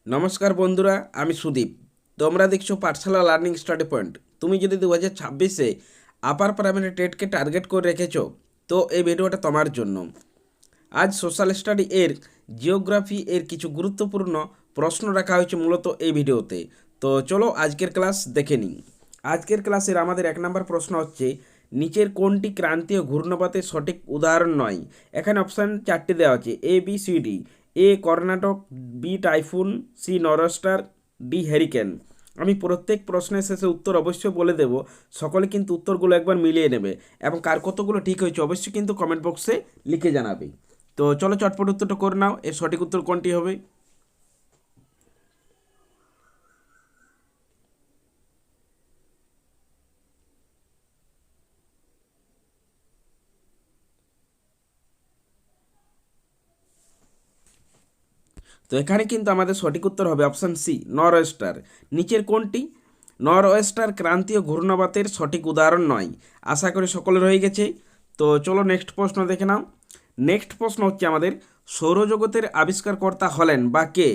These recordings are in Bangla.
নমস্কার বন্ধুরা, আমি সুদীপ। তোমরা দেখছো পাঠশালা লার্নিং স্টাডি পয়েন্ট। তুমি যদি 2026-এ আপার প্রাইমারি টেটকে টার্গেট করে রেখেছো, তো এই ভিডিওটা তোমার জন্য। আজ সোশ্যাল স্টাডি এর জিওগ্রাফি এর কিছু গুরুত্বপূর্ণ প্রশ্ন রাখা হয়েছে মূলত এই ভিডিওতে। তো চলো আজকের ক্লাস দেখে নিই। আজকের ক্লাসের আমাদের 1 নম্বর প্রশ্ন হচ্ছে, নিচের কোনটি ক্রান্তীয় ঘূর্ণপাতের সঠিক উদাহরণ নয়? এখানে অপশান 4টি দেওয়া আছে, ABCD। A Karnataka, B typhoon, C nor'easter, D hurricane. আমি প্রত্যেক প্রশ্নের শেষে উত্তর অবশ্যই বলে দেব। সকলে কিন্তু উত্তরগুলো একবার মিলিয়ে নেবে এবং কার কতগুলো ঠিক হয়েছে অবশ্যই কিন্তু কমেন্ট বক্সে লিখে জানাবে। তো চলো চটপট উত্তরটা করে নাও, এর সঠিক উত্তর কোনটি হবে? তো এখানে কিন্তু আমাদের সঠিক উত্তর হবে অপশান সি, নর ওয়েস্টার। নিচের কোনটি নর ওয়েস্টার ক্রান্তীয় ঘূর্ণাবাতের সঠিক উদাহরণ নয়? আশা করি সকলের হয়ে গেছে। তো চলো নেক্সট প্রশ্ন দেখে নাও। নেক্সট প্রশ্ন হচ্ছে আমাদের, সৌরজগতের আবিষ্কারকর্তা হলেন বা কে?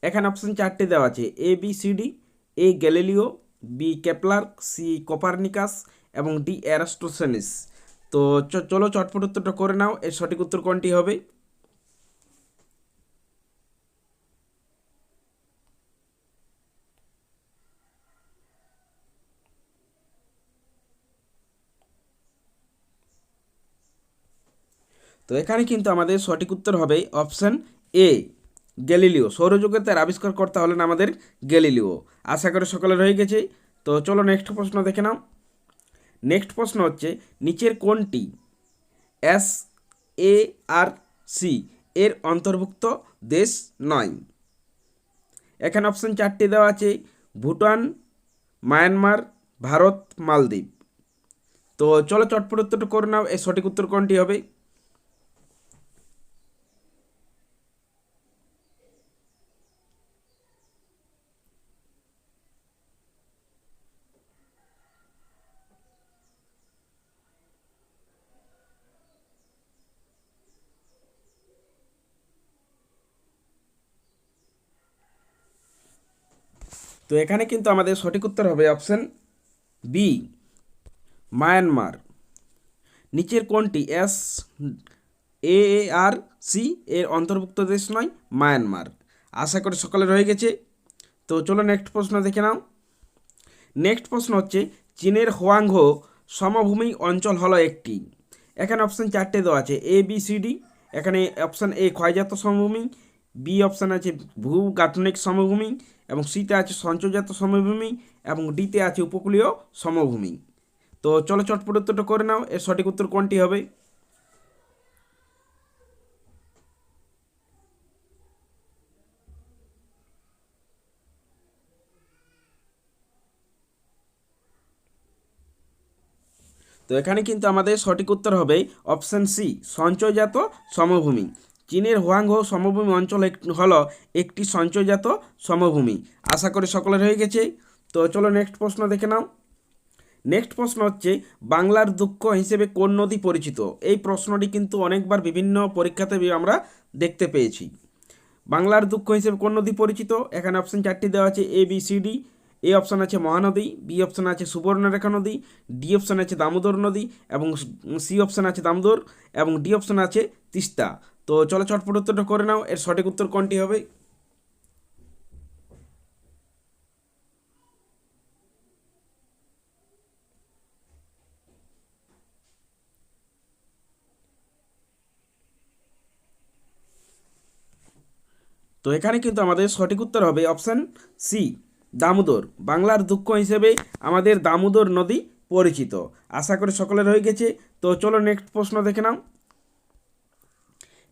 এখানে অপশান 4টি দেওয়া আছে, ABCD। A Galileo, B Kepler, C Copernicus এবং ডি অ্যারাস্টোসেনিস। তো চলো চটপট উত্তরটা করে নাও, এর সঠিক উত্তর কোনটি হবে? তো এখানে কিন্তু আমাদের সঠিক উত্তর হবে অপশান এ, গ্যালিলিও। সৌরজগতের আবিষ্কারকর্তা হলেন আমাদের গ্যালিলিও। আশা করি সকলের হয়ে গেছে। তো চলো নেক্সট প্রশ্ন দেখে নাও। নেক্সট প্রশ্ন হচ্ছে, নিচের কোনটি SARC এর অন্তর্ভুক্ত দেশ নয়? এখানে অপশান 4টি দেওয়া আছে, ভুটান, মায়ানমার, ভারত, মালদ্বীপ। তো চলো চটপট উত্তরটা করে নাও, এর সঠিক উত্তর কোনটি হবে? তো এখানে কিন্তু আমাদের সঠিক উত্তর হবে অপশান বি, মায়ানমার। নিচের কোনটি SAARC এর অন্তর্ভুক্ত দেশ নয়? মায়ানমার। আশা করি সকলের হয়ে গেছে। তো চলো নেক্সট প্রশ্ন দেখে নাও। নেক্সট প্রশ্ন হচ্ছে, চীনের হোয়াংহো সমভূমি অঞ্চল হলো একটি। এখানে অপশান 4টে দেওয়া আছে, ABCD। এখানে অপশান এ ক্ষয়জাত সমভূমি, বি অপশান আছে ভূগাঠনিক সমভূমি, এবং সিতে আছে সঞ্চয়জাত সমভূমি, এবং ডিতে আছে উপকূলীয় সমভূমি। তো চলো চটপট উত্তরটা করে নাও, এর সঠিক উত্তর কোনটি হবে? তো এখানে কিন্তু আমাদের সঠিক উত্তর হবে অপশান সি, সঞ্চয়জাত সমভূমি। চীনের হোয়াংহো সমভূমি অঞ্চল হলো একটি সঞ্চয়জাত সমভূমি। আশা করি সকলের হয়ে গেছে। তো চলো নেক্সট প্রশ্ন দেখে নাও। নেক্সট প্রশ্ন হচ্ছে, বাংলার দুঃখ হিসেবে কোন নদী পরিচিত? এই প্রশ্নটি কিন্তু অনেকবার বিভিন্ন পরীক্ষাতে আমরা দেখতে পেয়েছি। বাংলার দুঃখ হিসেবে কোন নদী পরিচিত? এখানে অপশান 4টি দেওয়া আছে, ABCD। এ অপশান আছে মহানদী, বি অপশান আছে সুবর্ণরেখা নদী, ডি অপশান আছে দামোদর নদী, এবং সি অপশান আছে দামোদর, এবং ডি অপশান আছে তিস্তা। তো চলো চটপট উত্তরটা করে নাও, এর সঠিক উত্তর কোনটি হবে? তো এখানে কিন্তু আমাদের সঠিক উত্তর হবে অপশান সি, দামোদর। বাংলার দুঃখ হিসেবে আমাদের দামোদর নদী পরিচিত। আশা করি সকলের হয়ে গেছে। তো চলো নেক্সট প্রশ্ন দেখে নাও।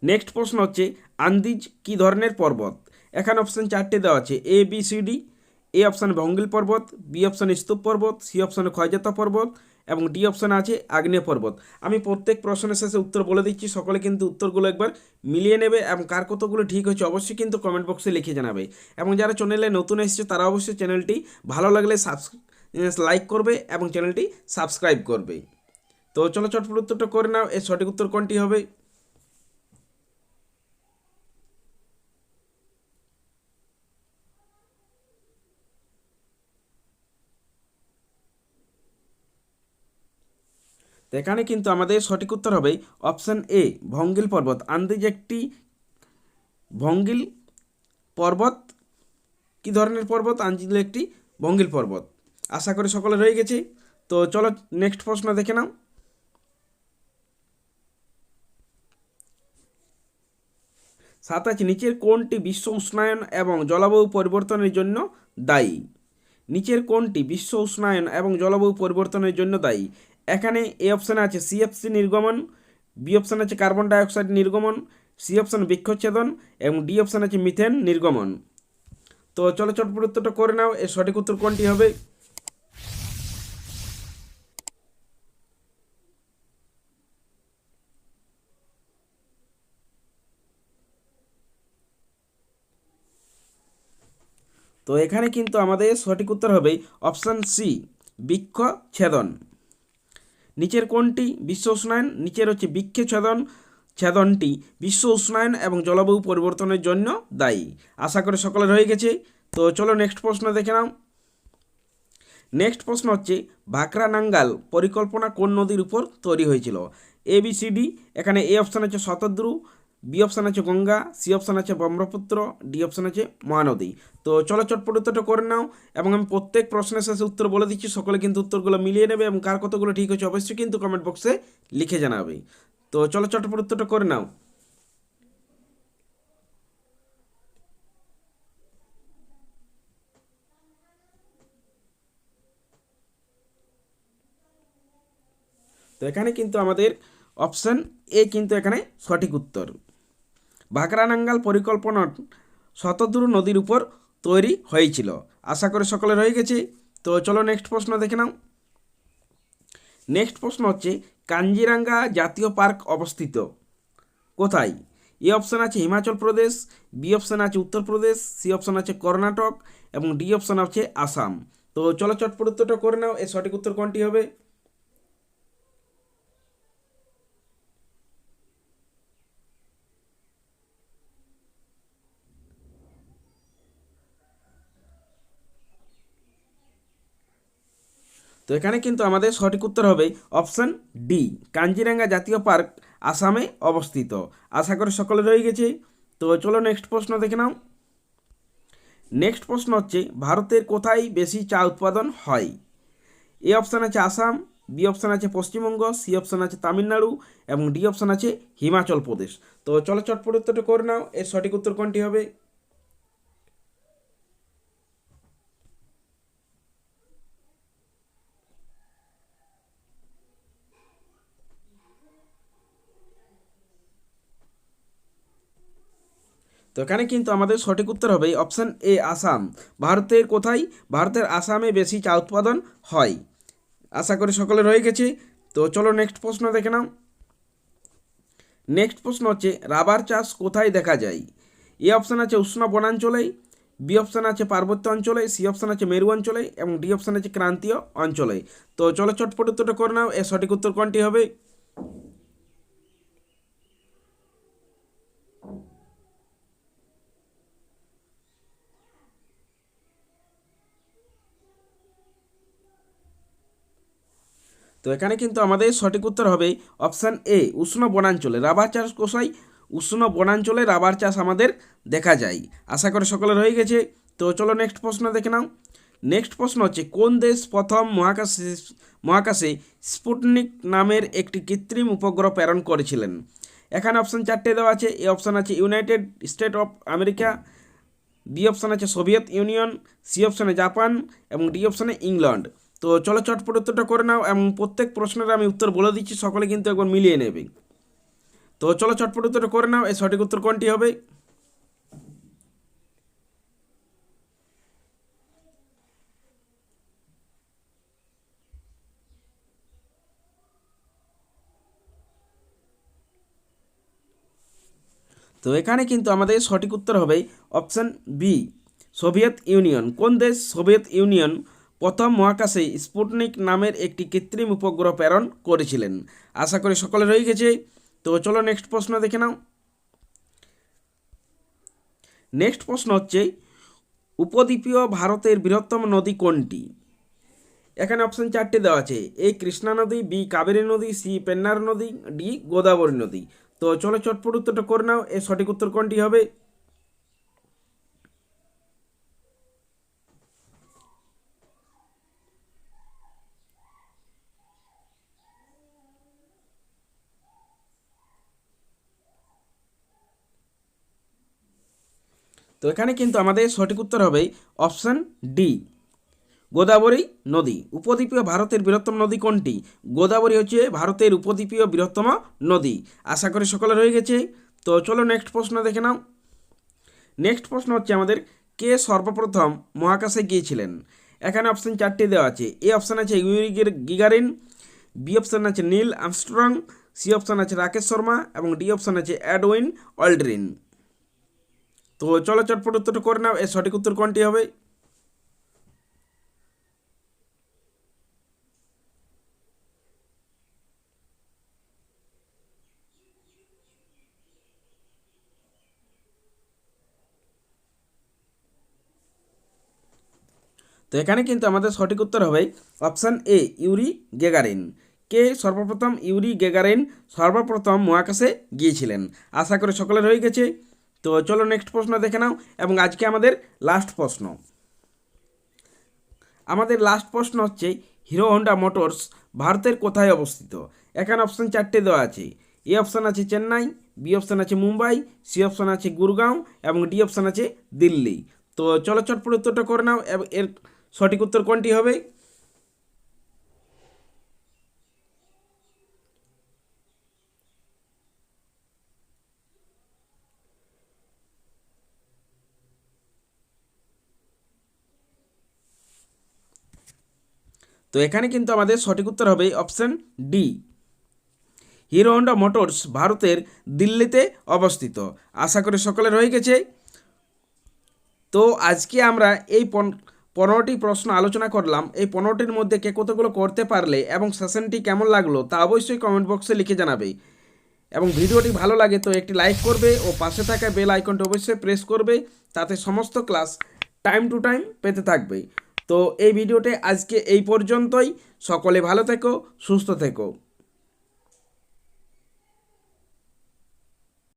নেক্সট প্রশ্ন হচ্ছে, আন্দিজ কি ধরনের পর্বত? এখানে অপশান 4টে দেওয়া আছে, ABCD। এ অপশানে ভঙ্গিল পর্বত, বি অপশানে স্তূপ পর্বত, সি অপশানে ক্ষয়জাত পর্বত, এবং ডি অপশানে আছে আগ্নেয় পর্বত। আমি প্রত্যেক প্রশ্নের শেষে উত্তর বলে দিচ্ছি, সকলে কিন্তু উত্তরগুলো একবার মিলিয়ে নেবে এবং কার কতগুলো ঠিক হয়েছে অবশ্যই কিন্তু কমেন্ট বক্সে লিখে জানাবে। এবং যারা চ্যানেলে নতুন এসেছে তারা অবশ্যই চ্যানেলটি ভালো লাগলে লাইক করবে এবং চ্যানেলটি সাবস্ক্রাইব করবে। তো চলো চটপট উত্তরটা করে নাও, এর সঠিক উত্তর কোনটি হবে? তো এখানে কিন্তু আমাদের সঠিক উত্তর হবে অপশান এ ভঙ্গিল পর্বত। আন্দিজ একটি ভঙ্গিল পর্বত কী ধরনের পর্বত? আন্দিজ একটি ভঙ্গিল পর্বত। আশা করি সকলে রয়ে গেছে। তো চলো নেক্সট প্রশ্ন দেখে নাও। সাত আছে, নিচের কোনটি বিশ্ব উষ্ণায়ন এবং জলবায়ু পরিবর্তনের জন্য দায়ী? নিচের কোনটি বিশ্ব উষ্ণায়ন এবং জলবায়ু পরিবর্তনের জন্য দায়ী? এখানে এ অপশানে আছে সিএফসি নির্গমন, বি অপশানে আছে কার্বন ডাইঅক্সাইড নির্গমন, সি অপশান বৃক্ষচ্ছেদন এবং ডি অপশান আছে মিথেন নির্গমন। তো চলো চটপট উত্তরটা করে নাও, এর সঠিক উত্তর কোনটি হবে? তো এখানে কিন্তু আমাদের সঠিক উত্তর হবে অপশান সি বৃক্ষচ্ছেদন। নিচের কোনটি বিশ্ব উষ্ণায়ন? নিচের হচ্ছে ছেদনটি বিশ্ব উষ্ণায়ন এবং জলবায়ু পরিবর্তনের জন্য দায়ী। আশা করি সকলের হয়ে গেছে। তো চলো নেক্সট প্রশ্ন দেখে নাও। নেক্সট প্রশ্ন হচ্ছে ভাকরানাঙ্গাল পরিকল্পনা কোন নদীর উপর তৈরি হয়েছিল? ABCD। এখানে এ অপশান আছে শতদ্রু, বি অপশান আছে গঙ্গা, সি অপশান আছে ব্রহ্মপুত্র, ডি অপশান আছে মহানদী। তো চলো চটপট উত্তরটা করে নাও এবং আমি প্রত্যেক প্রশ্নের শেষে উত্তর বলে দিচ্ছি, সকলে কিন্তু উত্তরগুলো মিলিয়ে নেবে এবং কার কতগুলো ঠিক হচ্ছে অবশ্যই কিন্তু কমেন্ট বক্সে লিখে জানাবে। তো চলো চটপট উত্তরটা করে নাও। তো এখানে কিন্তু আমাদের অপশান এ কিন্তু এখানে সঠিক উত্তর। ভাকরানাঙ্গাল পরিকল্পনা শতদ্রু নদীর উপর তৈরি হয়েছিল। আশা করি সকলের হয়ে গেছে। তো চলো নেক্সট প্রশ্ন দেখে নাও। নেক্সট প্রশ্ন হচ্ছে কাঞ্জিরাঙ্গা জাতীয় পার্ক অবস্থিত কোথায়? এ অপশান আছে হিমাচল প্রদেশ, বি অপশান আছে উত্তরপ্রদেশ, সি অপশান আছে কর্ণাটক এবং ডি অপশান আছে আসাম। তো চলো চটপট উত্তরটা করে নাও, এর সঠিক উত্তর কোনটি হবে? তো এখানে কিন্তু আমাদের সঠিক উত্তর হবে অপশান ডি কাঞ্জিরাঙ্গা জাতীয় পার্ক আসামে অবস্থিত। আশা করি সকলে রয়ে গেছে। তো চলো নেক্সট প্রশ্ন দেখে নাও। নেক্সট প্রশ্ন হচ্ছে ভারতের কোথায় বেশি চা উৎপাদন হয়? এ অপশান আছে আসাম, বি অপশান আছে পশ্চিমবঙ্গ, সি অপশান আছে তামিলনাড়ু এবং ডি অপশান আছে হিমাচল প্রদেশ। তো চলো চটপট উত্তরটা করে নাও, এর সঠিক উত্তর কোনটি হবে? তো এখানে কিন্তু আমাদের সঠিক উত্তর হবে অপশান এ আসাম। ভারতের কোথায়? ভারতের আসামে বেশি চা উৎপাদন হয়। আশা করি সকলে রয়ে গেছে। তো চলো নেক্সট প্রশ্ন দেখে নাও। নেক্সট প্রশ্ন হচ্ছে রাবার চাষ কোথায় দেখা যায়? এ অপশান আছে উষ্ণ বনাঞ্চলে, বি অপশান আছে পার্বত্য অঞ্চলে, সি অপশান আছে মেরু অঞ্চলে এবং ডি অপশান আছে ক্রান্তীয় অঞ্চলে। তো চলো চটপট উত্তরটা করে নাও, এর সঠিক উত্তর কোনটি হবে? তো এখানে কিন্তু আমাদের সঠিক উত্তর হবে অপশান এ উষ্ণ বনাঞ্চলে। রাবার চাষ কোথায়? উষ্ণ বনাঞ্চলে রাবার চাষ আমাদের দেখা যায়। আশা করি সকলের হয়ে গেছে। তো চলো নেক্সট প্রশ্ন দেখে নাও। নেক্সট প্রশ্ন হচ্ছে কোন দেশ প্রথম মহাকাশে স্পুটনিক নামের একটি কৃত্রিম উপগ্রহ প্রেরণ করেছিলেন? এখানে অপশান চারটে দেওয়া আছে। এ অপশান আছে United State of America, B option আছে সোভিয়েত ইউনিয়ন, সি অপশানে জাপান এবং ডি অপশানে ইংল্যান্ড। তো চলো চটপট উত্তরটা করে নাও এবং প্রত্যেক প্রশ্নের আমি উত্তর বলে দিচ্ছি, সকলে কিন্তু একবার মিলিয়ে নেবে। তো চলো চটপট উত্তরটা করে নাও, এর সঠিক উত্তর কোনটি হবে? তো এখানে কিন্তু আমাদের সঠিক উত্তর হবে অপশান বি সোভিয়েত ইউনিয়ন। কোন দেশ? সোভিয়েত ইউনিয়ন প্রথম মহাকাশে স্পুটনিক নামের একটি কৃত্রিম উপগ্রহ প্রেরণ করেছিলেন। আশা করি সকলে রয়ে গেছে। তো চলো নেক্সট প্রশ্ন দেখে নাও। নেক্সট প্রশ্ন হচ্ছে উপদ্বীপীয় ভারতের বৃহত্তম নদী কোনটি? এখানে অপশান 4টি দেওয়া আছে, এ কৃষ্ণা নদী, বি কাবেরী নদী, সি পেন্নার নদী, ডি গোদাবরী নদী। তো চলো চটপট উত্তরটা করে নাও, এর সঠিক উত্তর কোনটি হবে? তো এখানে কিন্তু আমাদের সঠিক উত্তর হবে অপশান ডি, গোদাবরী নদী। উপদ্বীপীয় ভারতের বৃহত্তম নদী কোনটি? গোদাবরী হচ্ছে ভারতের উপদ্বীপীয় বৃহত্তম নদী। আশা করি সকলে রয়ে গেছে। তো চলো নেক্সট প্রশ্ন দেখে নাও। নেক্সট প্রশ্ন হচ্ছে আমাদের, কে সর্বপ্রথম মহাকাশে গিয়েছিলেন? এখানে অপশান 4টি দেওয়া আছে, এ অপশান আছে ইউরি গিগারিন, বি অপশান আছে নীল আর্মস্ট্রং, সি অপশান আছে রাকেশ শর্মা এবং ডি অপশান আছে এডউইন অল্ড্রিন। তো চলো চটপট উত্তরটা করে নাও, এর সঠিক উত্তর কোনটি হবে? তো এখানে কিন্তু আমাদের সঠিক উত্তর হবে অপশান এ, ইউরি গেগারিন। কে সর্বপ্রথম? ইউরি গেগারিন সর্বপ্রথম মহাকাশে গিয়েছিলেন। আশা করি সকলের হয়ে গেছে। তো চলো নেক্সট প্রশ্ন দেখে নাও, এবং আজকে আমাদের লাস্ট প্রশ্ন। আমাদের লাস্ট প্রশ্ন হচ্ছে, হিরো হন্ডা মোটরস ভারতের কোথায় অবস্থিত? এখানে অপশান 4টে দেওয়া আছে, এ অপশান আছে চেন্নাই, বি অপশান আছে মুম্বাই, সি অপশান আছে গুরগাঁও এবং ডি অপশান আছে দিল্লি। তো চলো চটপট উত্তরটা করে নাও, এবং এর সঠিক উত্তর কোনটি হবে? তো এখানে কিন্তু আমাদের সঠিক উত্তর হবে option D, hero Honda motors ভারতের দিল্লিতে অবস্থিত। আশা করি সকলের হয়ে গেছে। তো আজকে আমরা এই 15টি প্রশ্ন আলোচনা করলাম। এই 15টির মধ্যে কে কতগুলো করতে পারলে এবং সেশনটি কেমন লাগলো তা অবশ্যই কমেন্ট বক্সে লিখে জানাবে। এবং ভিডিওটি ভালো লাগে তো একটি লাইক করবে ও পাশে থাকা বেল আইকনটি অবশ্যই প্রেস করবে, তাতে সমস্ত ক্লাস টাইম টু টাইম পেতে থাকবে। তো এই ভিডিওটি আজকে এই পর্যন্তই। সকলে ভালো থেকো, সুস্থ থেকো।